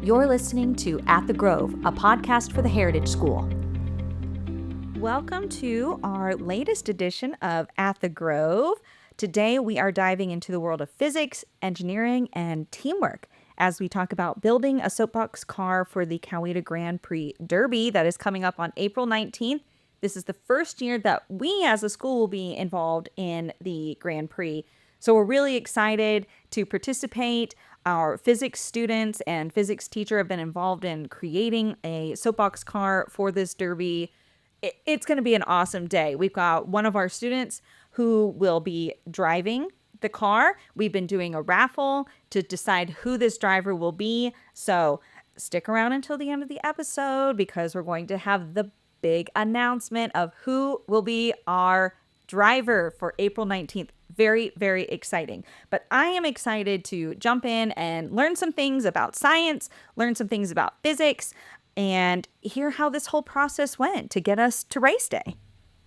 You're listening to At the Grove, a podcast for the Heritage School. Welcome to our latest edition of At the Grove. Today we are diving into the world of physics, engineering, and teamwork as we talk about building a soapbox car for the Coweta Grand Prix Derby that is coming up on April 19th. This is the first year that we as a school will be involved in the Grand Prix. So we're really excited to participate. Our physics students and physics teacher have been involved in creating a soapbox car for this derby. It's going to be an awesome day. We've got one of our students who will be driving the car. We've been doing a raffle to decide who this driver will be. So stick around until the end of the episode because we're going to have the big announcement of who will be our driver for April 19th. Very, very exciting. But I am excited to jump in and learn some things about science, learn some things about physics, and hear how this whole process went to get us to race day.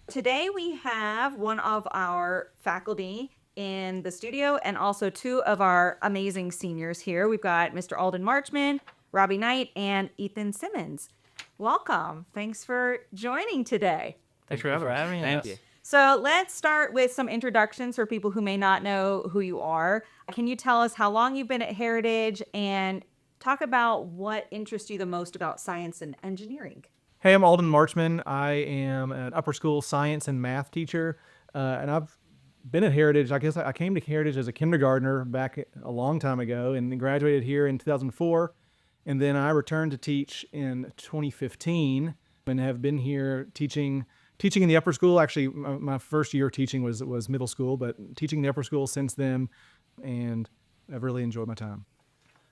Today we have one of our faculty in the studio and also two of our amazing seniors here. We've got Mr. Alden Marchman, Robby Knight, and Ethan Simmons. Welcome. Thanks for joining today. Thanks for having us. So let's start with some introductions for people who may not know who you are. Can you tell us how long you've been at Heritage and talk about what interests you the most about science and engineering? Hey, I'm Alden Marchman. I am an upper school science and math teacher, and I've been at Heritage. I guess I came to Heritage as a kindergartner back a long time ago and graduated here in 2004. And then I returned to teach in 2015 and have been here teaching in the upper school. Actually, my first year teaching was middle school, but teaching the upper school since then, and I've really enjoyed my time.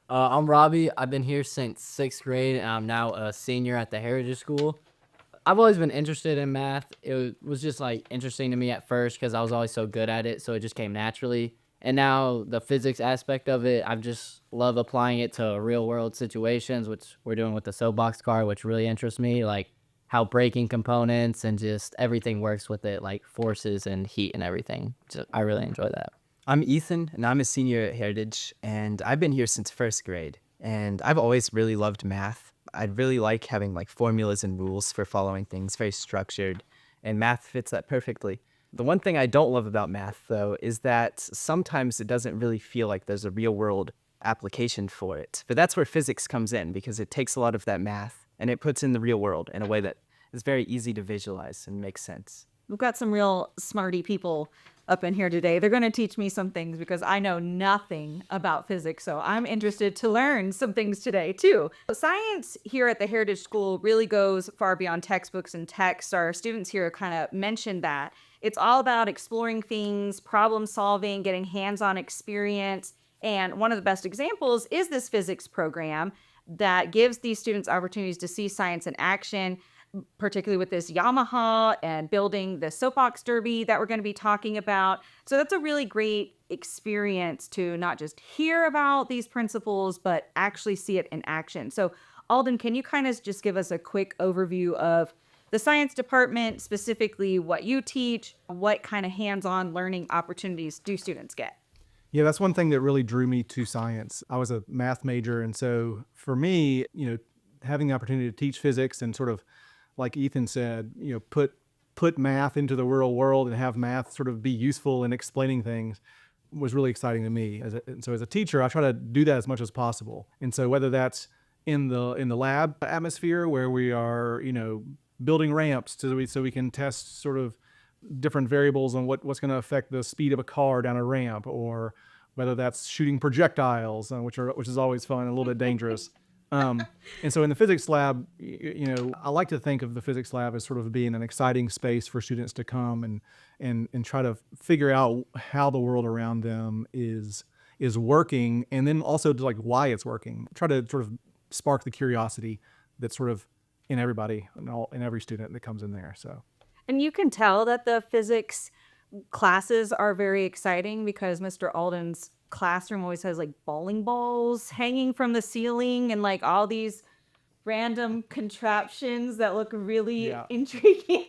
I'm Robby. I've been here since 6th grade, and I'm now a senior at the Heritage School. I've always been interested in math. It was just interesting to me at first because I was always so good at it, so it just came naturally. And now the physics aspect of it, I just love applying it to real world situations, which we're doing with the soapbox car, which really interests me, like how braking components and just everything works with it, like forces and heat and everything. I really enjoy that. I'm Ethan, and I'm a senior at Heritage, and I've been here since 1st grade. And I've always really loved math. I really like having formulas and rules for following things, very structured, and math fits that perfectly. The one thing I don't love about math, though, is that sometimes it doesn't really feel like there's a real-world application for it. But that's where physics comes in, because it takes a lot of that math and it puts in the real world in a way that is very easy to visualize and make sense. We've got some real smarty people up in here today. They're going to teach me some things because I know nothing about physics, so I'm interested to learn some things today too. Science here at the Heritage School really goes far beyond textbooks and texts. Our students here kind of mentioned that. It's all about exploring things, problem solving, getting hands-on experience, and one of the best examples is this physics program that gives these students opportunities to see science in action, particularly with this Yamaha and building the soapbox derby that we're going to be talking about. So that's a really great experience to not just hear about these principles, but actually see it in action. So Alden, can you kind of just give us a quick overview of the science department, specifically what you teach, what kind of hands-on learning opportunities do students get? Yeah, that's one thing that really drew me to science. I was a math major, and so for me, having the opportunity to teach physics and sort of, like Ethan said, put math into the real world and have math sort of be useful in explaining things was really exciting to me. So as a teacher, I try to do that as much as possible. And so whether that's in the lab atmosphere where we are, building ramps so we can test sort of different variables on what's going to affect the speed of a car down a ramp, or whether that's shooting projectiles, which is always fun and a little bit dangerous. And so in the physics lab, I like to think of the physics lab as sort of being an exciting space for students to come and try to figure out how the world around them is working, and then also to why it's working. Try to sort of spark the curiosity that's sort of in everybody in every student that comes in there. So. And you can tell that the physics classes are very exciting because Mr. Alden's classroom always has bowling balls hanging from the ceiling and all these random contraptions that look really intriguing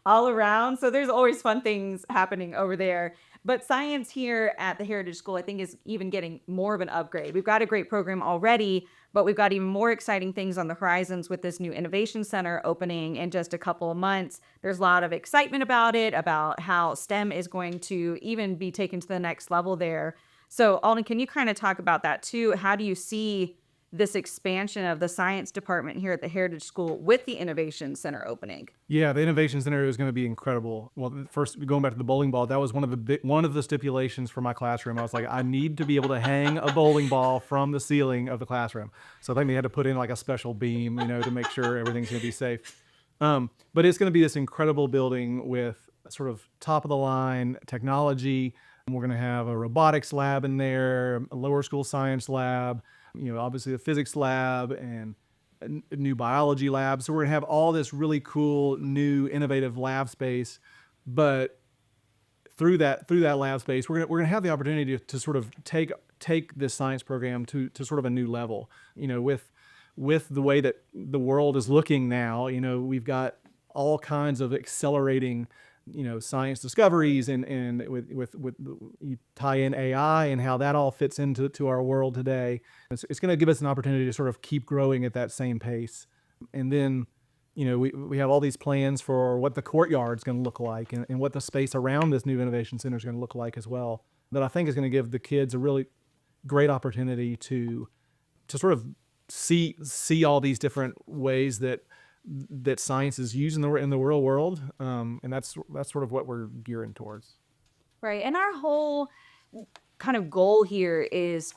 all around. So there's always fun things happening over there. But science here at the Heritage School, I think, is even getting more of an upgrade. We've got a great program already, but we've got even more exciting things on the horizons with this new innovation center opening in just a couple of months. There's a lot of excitement about it, about how STEM is going to even be taken to the next level there. So Alden, can you kind of talk about that too? How do you see this expansion of the science department here at the Heritage School with the innovation center opening? Yeah, the innovation center is going to be incredible. Well, first, going back to the bowling ball, that was one of the stipulations for my classroom. I was like, I need to be able to hang a bowling ball from the ceiling of the classroom. So I think they had to put in like a special beam, to make sure everything's going to be safe. But it's going to be this incredible building with sort of top of the line technology. We're going to have a robotics lab in there, a lower school science lab, obviously a physics lab and a new biology lab. So we're going to have all this really cool, new, innovative lab space. But through that lab space, we're going to have the opportunity to sort of take this science program to sort of a new level. With the way that the world is looking now, we've got all kinds of accelerating science discoveries and with you tie in AI and how that all fits into our world today. It's going to give us an opportunity to sort of keep growing at that same pace. And then, we have all these plans for what the courtyard's going to look like and what the space around this new innovation center is going to look like as well. That I think is going to give the kids a really great opportunity to sort of see all these different ways that science is used in the real world, and that's sort of what we're gearing towards. Right, and our whole kind of goal here is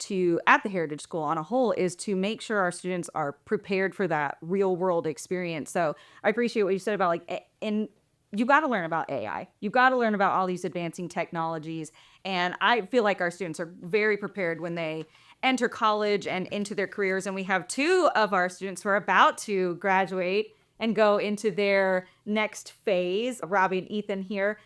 at the Heritage School on a whole, is to make sure our students are prepared for that real world experience. So I appreciate what you said about you got to learn about AI. You've got to learn about all these advancing technologies, and I feel like our students are very prepared when they enter college and into their careers. And we have two of our students who are about to graduate and go into their next phase, Robby and Ethan here.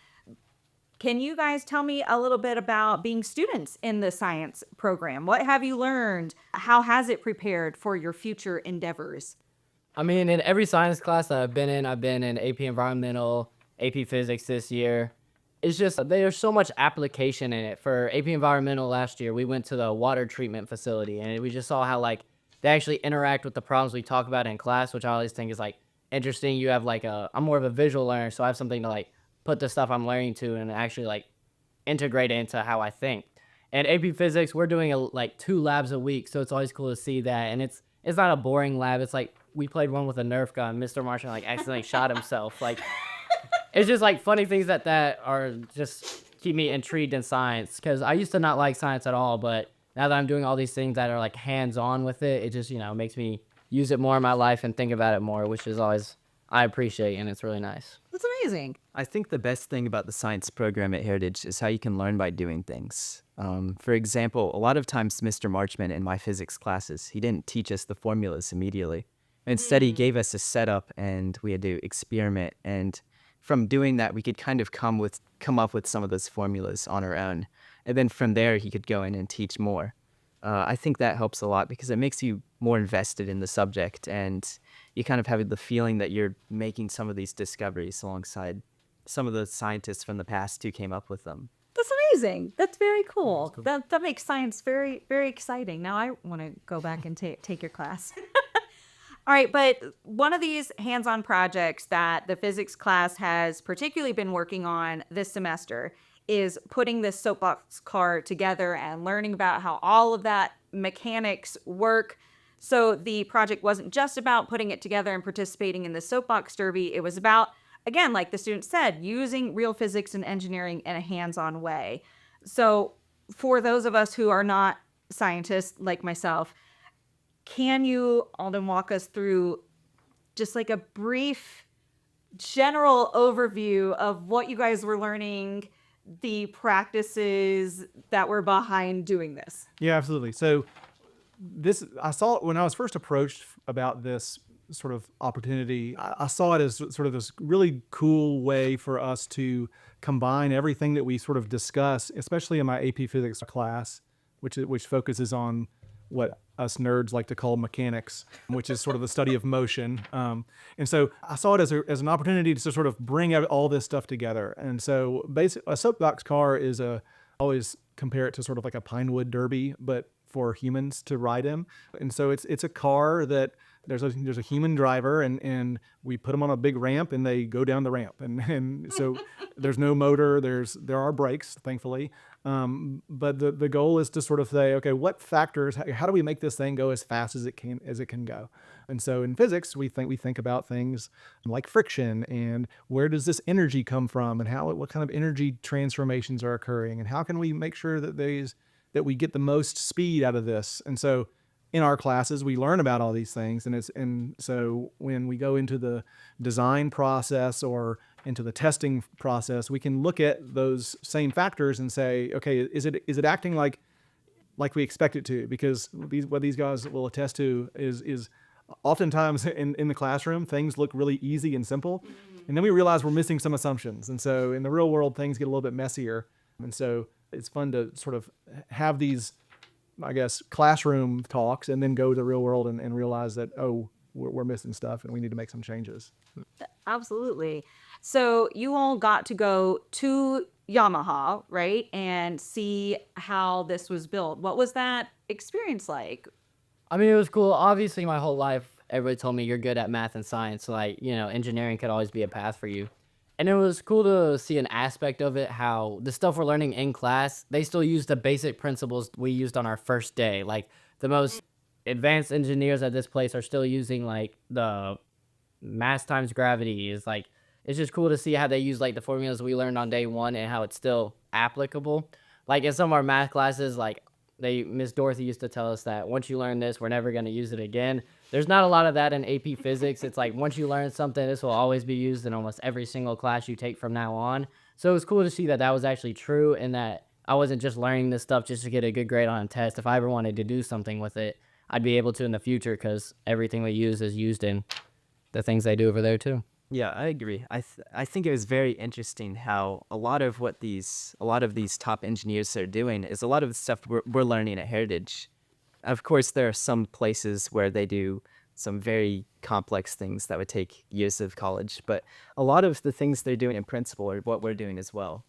Can you guys tell me a little bit about being students in the science program? What have you learned? How has it prepared for your future endeavors? I mean, in every science class that I've been in AP Environmental, AP Physics this year. It's just there's so much application in it. For AP Environmental last year, we went to the water treatment facility, and we just saw how they actually interact with the problems we talk about in class, which I always think is interesting. You have I'm more of a visual learner, so I have something to put the stuff I'm learning to and actually integrate it into how I think. And AP Physics, we're doing 2 labs a week, so it's always cool to see that. And it's not a boring lab. It's we played one with a Nerf gun. Mr. Marchman accidentally shot himself. It's just funny things that are just keep me intrigued in science, because I used to not like science at all, but now that I'm doing all these things that are hands-on with it, it just makes me use it more in my life and think about it more, which is always I appreciate, and it's really nice. That's amazing. I think the best thing about the science program at Heritage is how you can learn by doing things. For example, a lot of times Mr. Marchman in my physics classes, he didn't teach us the formulas immediately. Instead, he gave us a setup, and we had to experiment, and from doing that, we could kind of come up with some of those formulas on our own. And then from there, he could go in and teach more. I think that helps a lot because it makes you more invested in the subject, and you kind of have the feeling that you're making some of these discoveries alongside some of the scientists from the past who came up with them. That's amazing. That's very cool. That makes science very, very exciting. Now I want to go back and take your class. All right, but one of these hands-on projects that the physics class has particularly been working on this semester is putting this soapbox car together and learning about how all of that mechanics work. So the project wasn't just about putting it together and participating in the soapbox derby. It was about, again, like the student said, using real physics and engineering in a hands-on way. So for those of us who are not scientists like myself, can you, Alden, walk us through just a brief general overview of what you guys were learning, the practices that were behind doing this? Yeah, absolutely. So I saw it when I was first approached about this sort of opportunity. I saw it as sort of this really cool way for us to combine everything that we sort of discuss, especially in my AP Physics class, which focuses on what us nerds like to call mechanics, which is sort of the study of motion. And so I saw it as an opportunity to sort of bring all this stuff together. And so basically, a soapbox car is always compare it to sort of like a Pinewood Derby, but for humans to ride in. And so it's a car that there's a human driver, and we put them on a big ramp and they go down the ramp. And so there's no motor, there are brakes, thankfully. But the goal is to sort of say, okay, what factors, how do we make this thing go as fast as it can go? And so in physics, we think about things like friction, and where does this energy come from, and what kind of energy transformations are occurring, and how can we make sure that we get the most speed out of this. And so in our classes, we learn about all these things. And so when we go into the design process or into the testing process, we can look at those same factors and say, okay, is it acting like we expect it to? Because what these guys will attest to is oftentimes in the classroom, things look really easy and simple. And then we realize we're missing some assumptions. And so in the real world, things get a little bit messier. And so it's fun to sort of have these, I guess, classroom talks and then go to the real world and realize that, oh, we're missing stuff and we need to make some changes. Absolutely. So you all got to go to Yamaha, right? And see how this was built. What was that experience like? I mean, it was cool. Obviously, my whole life, everybody told me you're good at math and science. So, like, engineering could always be a path for you. And it was cool to see an aspect of it, how the stuff we're learning in class, they still use the basic principles we used on our first day. Like, the most advanced engineers at this place are still using, like, the mass times gravity. It's just cool to see how they use, like, the formulas we learned on day one and how it's still applicable. Like, in some of our math classes, like, Miss Dorothy used to tell us that once you learn this, we're never going to use it again. There's not a lot of that in AP Physics. It's like once you learn something, this will always be used in almost every single class you take from now on. So it was cool to see that was actually true, and that I wasn't just learning this stuff just to get a good grade on a test. If I ever wanted to do something with it, I'd be able to in the future, because everything we use is used in the things they do over there too. Yeah, I agree. I think it was very interesting how a lot of these top engineers are doing is a lot of the stuff we're learning at Heritage. Of course, there are some places where they do some very complex things that would take years of college, but a lot of the things they're doing in principle are what we're doing as well.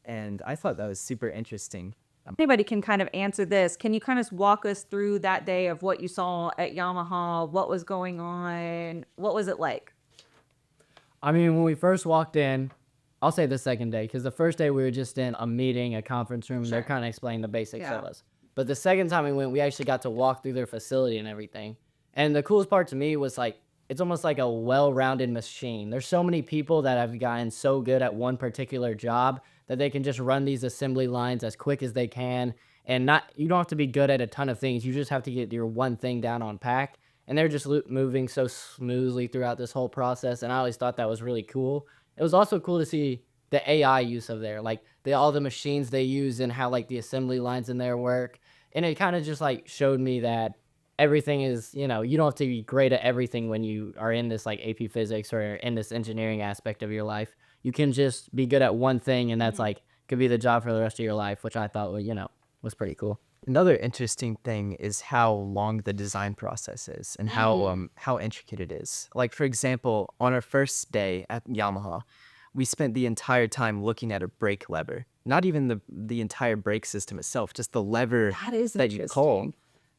And I thought that was super interesting. Anybody can kind of answer this. Can you kind of walk us through that day of what you saw at Yamaha? What was going on? What was it like? I mean, when we first walked in, I'll say the second day, because the first day we were just in a meeting, a conference room. They're kind of explaining the basics of us. But the second time we went, we actually got to walk through their facility and everything. And the coolest part to me was, like, it's almost like a well-rounded machine. There's so many people that have gotten so good at one particular job that they can just run these assembly lines as quick as they can. And you don't have to be good at a ton of things. You just have to get your one thing down on pack. And they're just moving so smoothly throughout this whole process. And I always thought that was really cool. It was also cool to see the AI use of there, like all the machines they use and how, like, the assembly lines in there work. And it kind of just, like, showed me that everything is, you don't have to be great at everything when you are in this, like, AP Physics or in this engineering aspect of your life. You can just be good at one thing, and that's, like, could be the job for the rest of your life, which I thought, was pretty cool. Another interesting thing is how long the design process is and how intricate it is. Like, for example, on our first day at Yamaha, we spent the entire time looking at a brake lever. Not even the entire brake system itself, just the lever that you pull.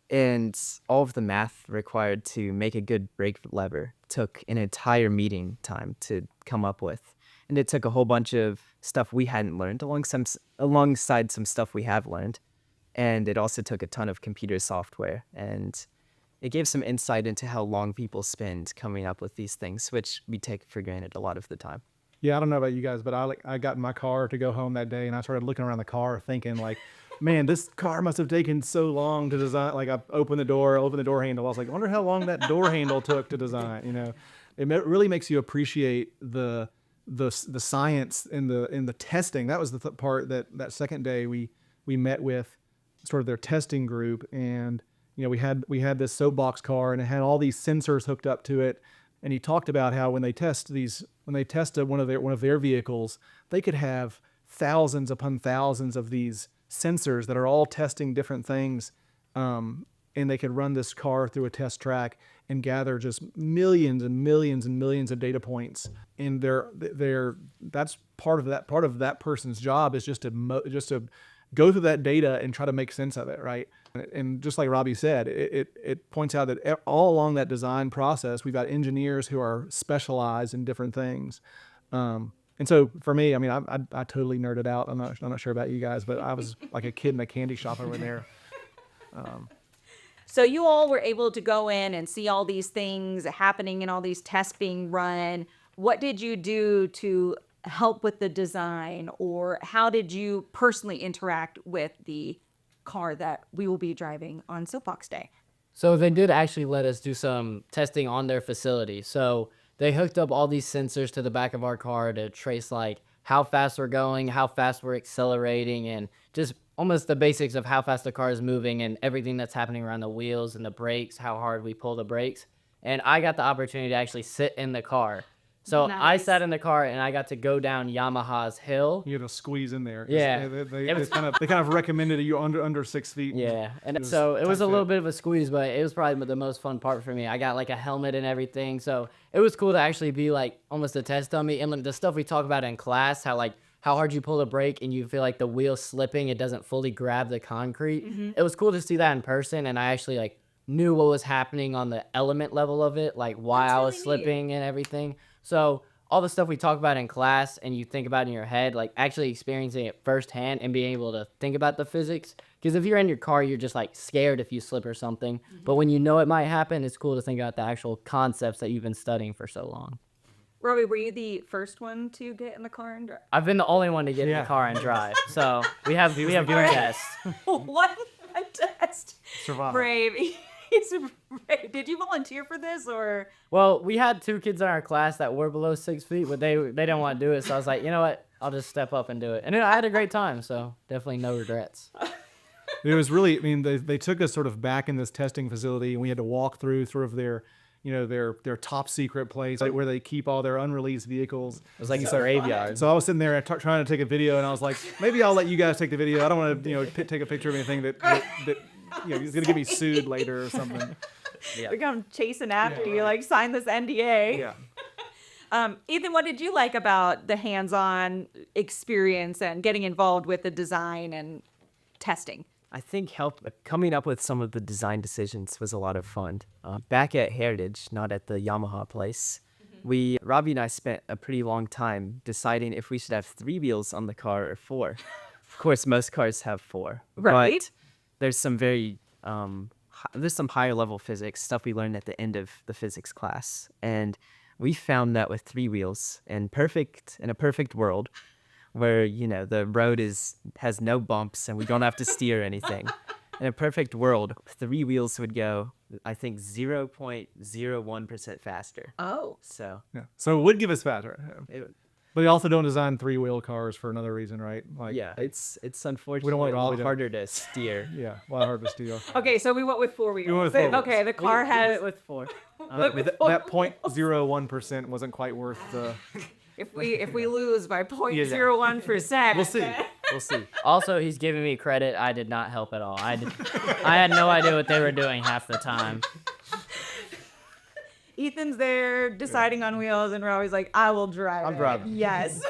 And all of the math required to make a good brake lever took an entire meeting time to come up with. And it took a whole bunch of stuff we hadn't learned alongside some stuff we have learned. And it also took a ton of computer software, and it gave some insight into how long people spend coming up with these things, which we take for granted a lot of the time. Yeah, I don't know about you guys, but I got in my car to go home that day, and I started looking around the car thinking, like, man, this car must have taken so long to design. Like, I opened the door handle. I was like, I wonder how long that door handle took to design. It really makes you appreciate the science and the testing. That was the part that second day we met with sort of their testing group, and we had this soapbox car, and it had all these sensors hooked up to it. And he talked about how when they test one of their vehicles, they could have thousands upon thousands of these sensors that are all testing different things and they could run this car through a test track and gather just millions and millions and millions of data points. And that's part of that person's job is just to go through that data and try to make sense of it, right? And just like Robby said, it points out that all along that design process, we've got engineers who are specialized in different things. And so for me, I mean, I totally nerded out. I'm not sure about you guys, but I was like a kid in a candy shop over there. So you all were able to go in and see all these things happening and all these tests being run. What did you do to help with the design, or how did you personally interact with the car that we will be driving on Soapbox Day? So they did actually let us do some testing on their facility. So they hooked up all these sensors to the back of our car to trace like how fast we're going, how fast we're accelerating, and just almost the basics of how fast the car is moving and everything that's happening around the wheels and the brakes, how hard we pull the brakes. And I got the opportunity to actually sit in the car. So Nice. I sat in the car and I got to go down Yamaha's hill. You had to squeeze in there. Yeah. They kind of recommended you under 6 feet. Yeah, and so it was a little bit of a squeeze, but it was probably the most fun part for me. I got like a helmet and everything, so it was cool to actually be like almost a test dummy. And the stuff we talk about in class, how hard you pull the brake and you feel like the wheel's slipping, it doesn't fully grab the concrete. Mm-hmm. It was cool to see that in person, and I actually like knew what was happening on the element level of it, like why I was slipping and everything. So all the stuff we talk about in class and you think about in your head, like actually experiencing it firsthand and being able to think about the physics. Because if you're in your car, you're just like scared if you slip or something. Mm-hmm. But when you know it might happen, it's cool to think about the actual concepts that you've been studying for so long. Robby, were you the first one to get in the car and drive? I've been the only one to get in the car and drive. So we have good tests. What a test. Survival. Brave. Did you volunteer for this, or? Well, we had 2 kids in our class that were below 6 feet, but they didn't want to do it. So I was like, you know what? I'll just step up and do it. And I had a great time, so definitely no regrets. It was really, I mean, they took us sort of back in this testing facility, and we had to walk through sort of their top secret place, like where they keep all their unreleased vehicles. It was like a graveyard. So I was sitting there trying to take a video, and I was like, maybe I'll let you guys take the video. I don't want to take a picture of anything that he's gonna get me sued later or something. Yeah. They come chasing after you, like, sign this NDA. Yeah. Ethan, what did you like about the hands-on experience and getting involved with the design and testing? I think coming up with some of the design decisions was a lot of fun. Back at Heritage, not at the Yamaha place, Robby and I spent a pretty long time deciding if we should have 3 wheels on the car or 4. Of course, most cars have 4. Right. But there's some there's some higher level physics stuff we learned at the end of the physics class, and we found that with 3 wheels in a perfect world, where the road has no bumps and we don't have to steer anything. In a perfect world, 3 wheels would go, I think, 0.01% faster. Oh. So it would give us faster. But they also don't design 3-wheel cars for another reason, right? Like, yeah, it's unfortunately a lot harder to steer. Yeah, a lot harder to steer. Okay, so we went with 4 wheels. We went with 4 wheels. Okay, the car had it with 4. That 0.01% wasn't quite worth the. If we lose by 0.01%. We'll see. Also, he's giving me credit. I did not help at all. I had no idea what they were doing half the time. Ethan's there deciding on wheels, and Robby's like, I will drive. I'm driving. Yes.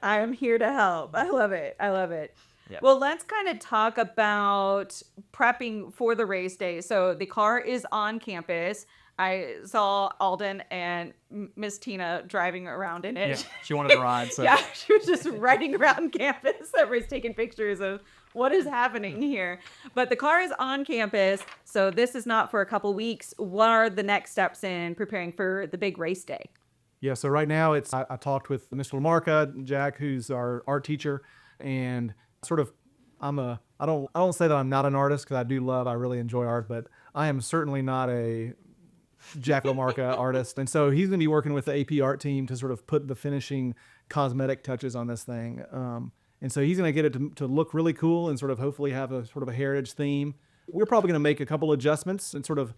I am here to help. I love it. Yep. Well, let's kind of talk about prepping for the race day. So the car is on campus. I saw Alden and Miss Tina driving around in it. Yeah, she wanted to ride. So. Yeah, she was just riding around campus. Everybody's taking pictures of what is happening here. But the car is on campus, so this is not for a couple weeks. What are the next steps in preparing for the big race day? Yeah, so right now I talked with Mr. LaMarca, Jack, who's our art teacher, and sort of I don't say that I'm not an artist, because I really enjoy art, but I am certainly not a Jack LaMarca artist. And so he's going to be working with the AP art team to sort of put the finishing cosmetic touches on this thing. And so he's going to get it to look really cool and sort of hopefully have a sort of a heritage theme. We're probably going to make a couple adjustments and sort of,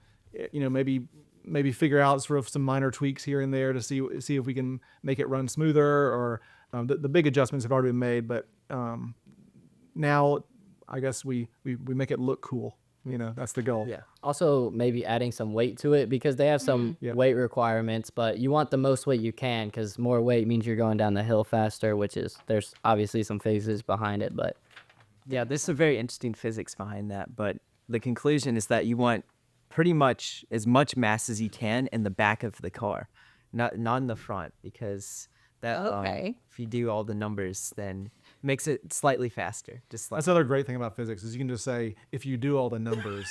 maybe figure out sort of some minor tweaks here and there to see if we can make it run smoother, or the big adjustments have already been made. But now I guess we make it look cool. That's the goal. Yeah. Also, maybe adding some weight to it because they have some Yep. weight requirements, but you want the most weight you can because more weight means you're going down the hill faster, there's obviously some physics behind it, but Yeah, there's some very interesting physics behind that, but the conclusion is that you want pretty much as much mass as you can in the back of the car, not in the front, because that Okay. if you do all the numbers, then it makes it slightly faster. Just like That's another great thing about physics is you can just say if you do all the numbers,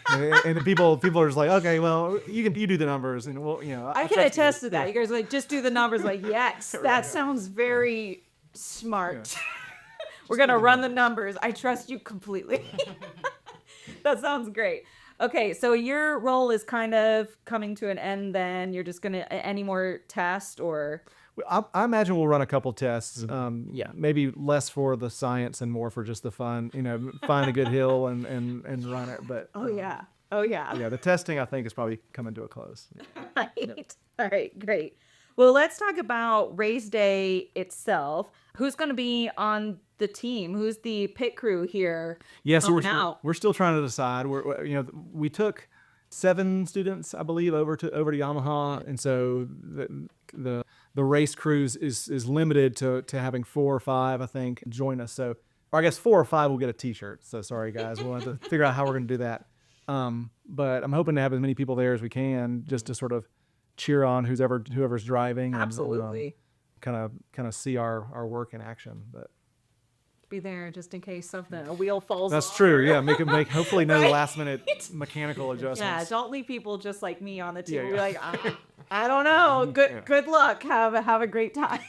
and people are just like, okay, well you do the numbers, and well I can attest to that. You guys are like, just do the numbers. Like, yes, that sounds very smart. We're going to run the numbers. I trust you completely. That sounds great. Okay, so your role is kind of coming to an end then. You're just going to, any more tests or? I imagine we'll run a couple tests. Yeah. Maybe less for the science and more for just the fun. Find a good hill and run it. But Oh, yeah. Oh, yeah. yeah, the testing I think is probably coming to a close. Right. All right, great. Well, let's talk about race day itself. Who's going to be on the team? Who's the pit crew here? Yeah, so now. we're still trying to decide. We took 7 students, I believe, over to Yamaha, and so the race cruise is limited to having 4 or 5, I think, join us. So, or I guess 4 or 5 will get a T-shirt. So sorry guys, we'll have to figure out how we're going to do that. But I'm hoping to have as many people there as we can, just to sort of cheer on whoever's driving. Absolutely. And, kind of see our work in action. But Be there just in case something, a wheel falls that's off. true. Yeah, make hopefully no Right. last minute mechanical adjustments. Yeah, don't leave people just like me on the team. Yeah, We're yeah. like, I don't know. Good luck. Have a great time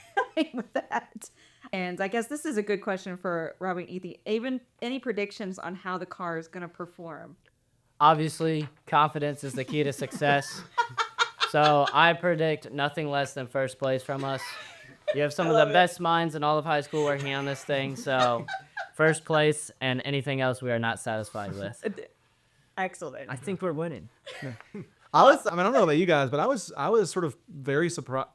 with that. And I guess this is a good question for Robby and Ethan. Even any predictions on how the car is going to perform? obviously confidence is the key to success. So I predict nothing less than first place from us. You have some of the best minds in all of high school working on this thing, so first place and anything else we are not satisfied with. Excellent. I think we're winning. I don't know about you guys, but I was sort of very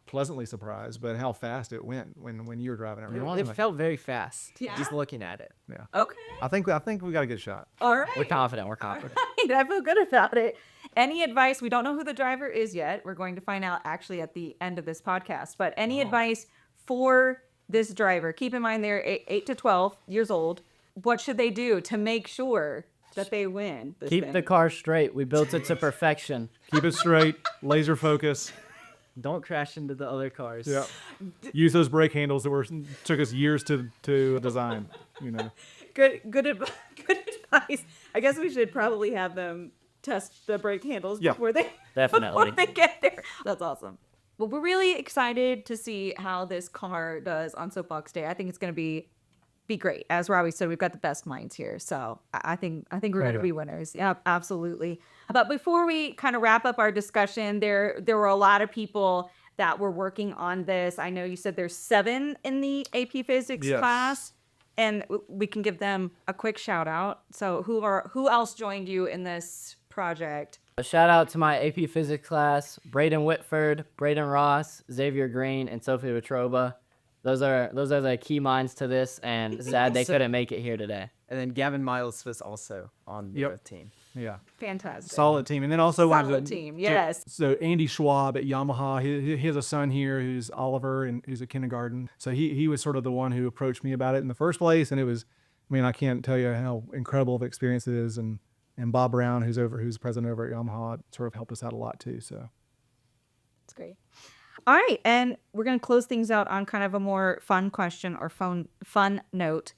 pleasantly surprised by how fast it went when you were driving it. It felt very fast. Yeah? Just looking at it. Yeah. Okay. I think we got a good shot. All right. We're confident. We're confident. I feel good about it. Any advice? We don't know who the driver is yet. We're going to find out actually at the end of this podcast. But any advice for this driver? Keep in mind they're 8 to 12 years old. What should they do to make sure that they win this Keep thing? the car straight. We built it to perfection. Keep it straight, laser focus. Don't crash into the other cars. Yeah. Use those brake handles that took us years to design. Good advice. I guess we should probably have them test the brake handles Yeah. before they Definitely. before they get there. That's awesome. Well, we're really excited to see how this car does on Soapbox Day. I think it's going to be great. As Robby said, we've got the best minds here, so I think we're going to be winners. Yeah, absolutely. But before we kind of wrap up our discussion, there were a lot of people that were working on this. I know you said there's 7 in the AP Physics Yes. class. And we can give them a quick shout out. So who else joined you in this project? A shout out to my AP Physics class, Braden Whitford, Braden Ross, Xavier Green, and Sophie Petrova. Those are the key minds to this, and sad they couldn't make it here today. And then Gavin Miles was also on the team. Yeah. Fantastic. Solid team. And then also Solid team, yes. So Andy Schwab at Yamaha, he has a son here who's Oliver and who's at kindergarten. So he was sort of the one who approached me about it in the first place. And it was, I can't tell you how incredible of an experience it is. And Bob Brown, who's president over at Yamaha, sort of helped us out a lot too. So That's great. All right, and we're going to close things out on kind of a more fun question or fun note.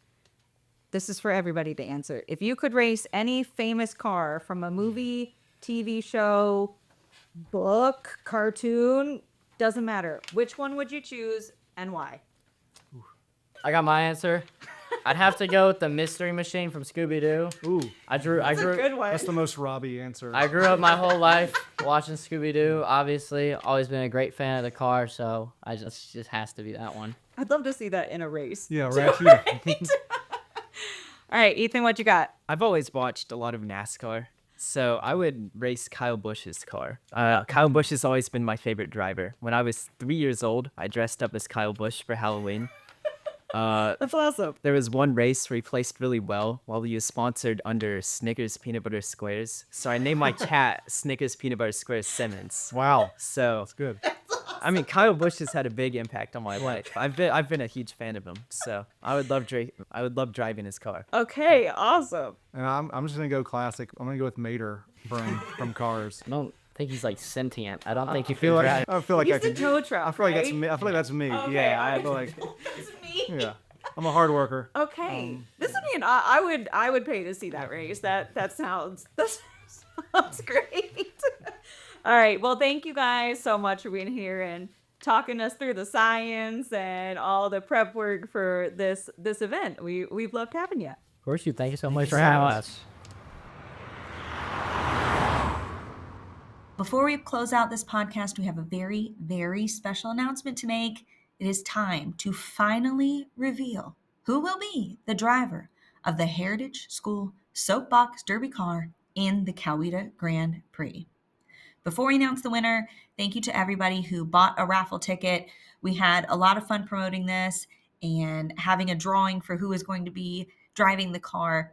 This is for everybody to answer. If you could race any famous car from a movie, TV show, book, cartoon, doesn't matter. Which one would you choose and why? I got my answer. I'd have to go with the Mystery Machine from Scooby-Doo. ooh, I grew Good one. that's the most Robby answer. I grew up my whole life watching Scooby-Doo. Obviously, always been a great fan of the car, so I just has to be that one. I'd love to see that in a race. Yeah, right. All right, Ethan, what you got? I've always watched a lot of NASCAR, so I would race Kyle Busch's car. Kyle Busch has always been my favorite driver. When I was 3 years old, I dressed up as Kyle Busch for Halloween. That's awesome. There was one race where he placed really well while he was sponsored under Snickers Peanut Butter Squares. So I named my cat Snickers Peanut Butter Squares Simmons. Wow, So that's good. I mean, Kyle Busch has had a big impact on my life. I've been a huge fan of him. So I would love driving his car. Okay, awesome. And I'm just gonna go classic. I'm gonna go with Mater from Cars. I don't think he's like sentient. I don't think you I feel like I feel like He's I the can. tow truck, I feel like right? that's me. I feel like that's me. Okay, Yeah, I feel like. That's me. Yeah, I'm a hard worker. Okay, this would be I would pay to see that race. That sounds great. All right, well, thank you guys so much for being here and talking us through the science and all the prep work for this event. We've loved having you. Of course, thank you so much for having us. Before we close out this podcast, we have a very, very special announcement to make. It is time to finally reveal who will be the driver of the Heritage School Soapbox Derby car in the Coweta Grand Prix. Before we announce the winner, thank you to everybody who bought a raffle ticket. We had a lot of fun promoting this and having a drawing for who is going to be driving the car.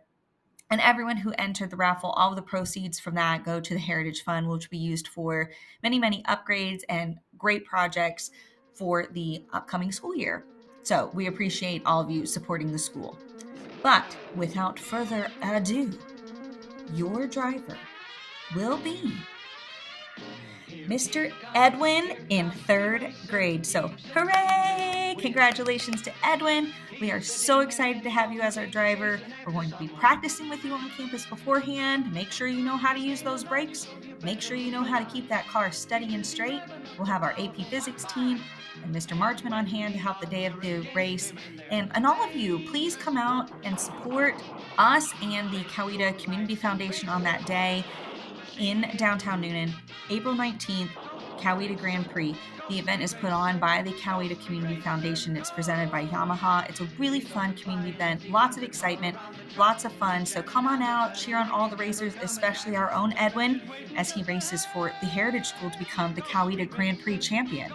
And everyone who entered the raffle, all of the proceeds from that go to the Heritage Fund, which will be used for many, many upgrades and great projects for the upcoming school year. So we appreciate all of you supporting the school. But without further ado, your driver will be Mr. Edwin in 3rd grade. So hooray! Congratulations to Edwin. We are so excited to have you as our driver. We're going to be practicing with you on the campus beforehand. Make sure you know how to use those brakes. Make sure you know how to keep that car steady and straight. We'll have our AP Physics team and Mr. Marchman on hand to help the day of the race. And all of you, please come out and support us and the Coweta Community Foundation on that day in downtown Noonan, April 19th, Coweta Grand Prix. The event is put on by the Coweta Community Foundation. It's presented by Yamaha. It's a really fun community event, lots of excitement, lots of fun. So come on out, cheer on all the racers, especially our own Edwin, as he races for the Heritage School to become the Coweta Grand Prix champion.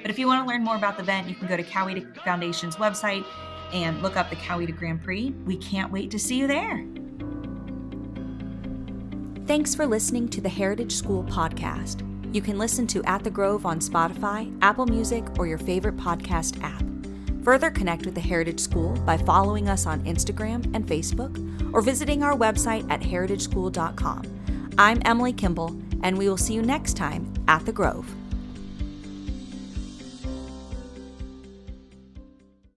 But if you want to learn more about the event, you can go to Coweta Foundation's website and look up the Coweta Grand Prix. We can't wait to see you there. Thanks for listening to the Heritage School podcast. You can listen to At the Grove on Spotify, Apple Music, or your favorite podcast app. Further connect with the Heritage School by following us on Instagram and Facebook, or visiting our website at heritageschool.com. I'm Emily Kimball, and we will see you next time at the Grove.